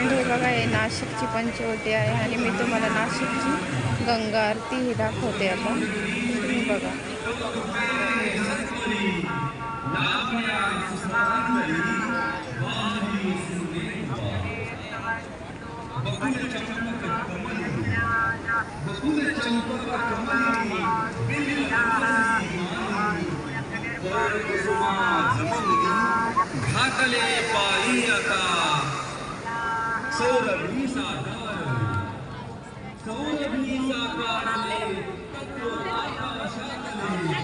Friend, हे बघा, हे नाशिकची पंचवटी आहे आणि मी तुम्हाला नाशिकची गंगा आरती ही दाखवते आता. तुम्ही बघा. घातले पायी आता सौरभी साकारले तत्व आकाशातले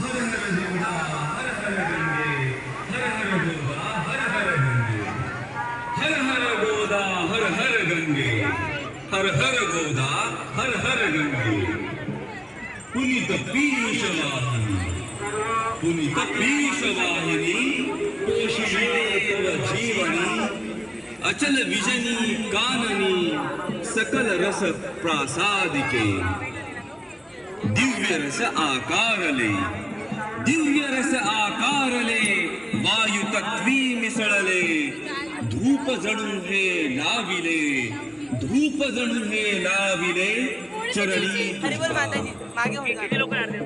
हर हर देवडा हर हर गंगे हर हर गोदा हर हर गंगे हर हर गोदा हर हर गंगे पुनीत पीशवाहिनी पोषिणे तव जीवनी अचल विजनी काननी सकल रस प्रासादिके दिव्य रस आकारले वायु तत्वी मिसळले धूप जणू हे लाविले चरणी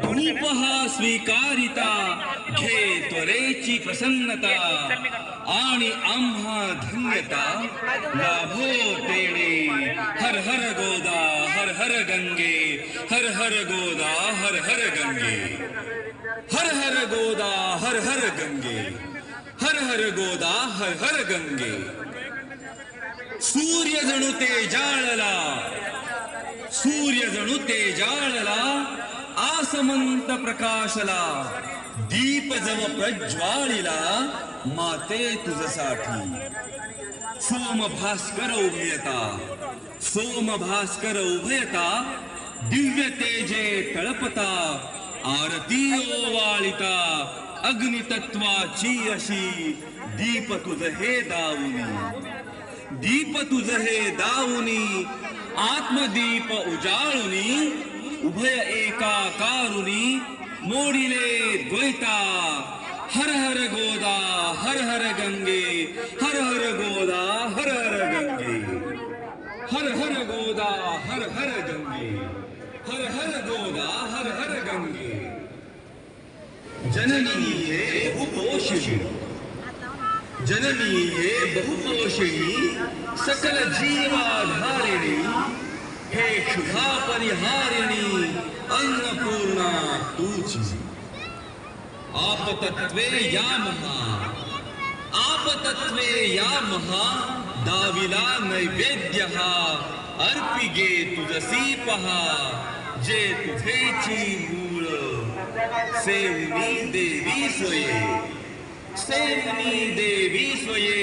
धूप हा स्वीकारिता घे त्वरेची प्रसन्नता आणि आम्हा धन्यता लाभो तेणे हर हर गोदा हर हर गंगे हर हर गोदा हर हर गंगे हर हर गोदा हर हर गंगे हर हर गोदा हर हर गंगे सूर्य जणू ते जाळला आसमंत प्रकाशला दीप जव प्रज्वाळीला माते तुझसाठी सोम भास्कर उभयता दिव्य तेजे तळपता आरती ओवाळिता अग्नितत्वाची अशी दीप तुझ हे दावुनी आत्मदीप उजाळुनी उभय एकाकारुनी मोडिले द्वैता हर हर गोदा हर हर गंगे हर हर गोदा हर हर गंगे हर हर गोदा हर हर गंगे हर हर गोदा हर हर गंगे जननी हे बहुपोषिणी सकल जीवाधारिणी हे क्षुधा परिहारिणी अन्नपूर्णा तुझी आपतत्वे या महा दाविला नैवेद्य अर्पिगे तुझसी पहा जे तुझेची मूळ सेवनी देवी स्वये